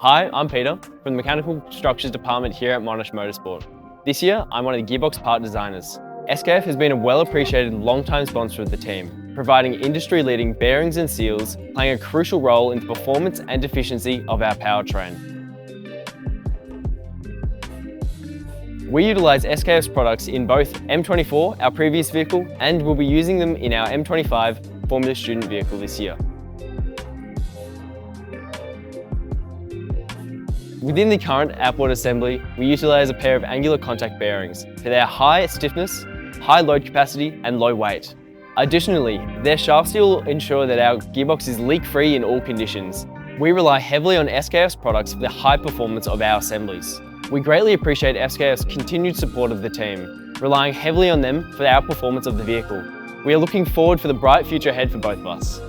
Hi, I'm Peter from the Mechanical Structures Department here at Monash Motorsport. This year, I'm one of the gearbox part designers. SKF has been a well-appreciated long-time sponsor of the team, providing industry-leading bearings and seals, playing a crucial role in the performance and efficiency of our powertrain. We utilise SKF's products in both M24, our previous vehicle, and we'll be using them in our M25 Formula Student vehicle this year. Within the current outboard assembly, we utilise a pair of angular contact bearings for their high stiffness, high load capacity and low weight. Additionally, their shaft seal will ensure that our gearbox is leak-free in all conditions. We rely heavily on SKF's products for the high performance of our assemblies. We greatly appreciate SKF's continued support of the team, relying heavily on them for our performance of the vehicle. We are looking forward for the bright future ahead for both of us.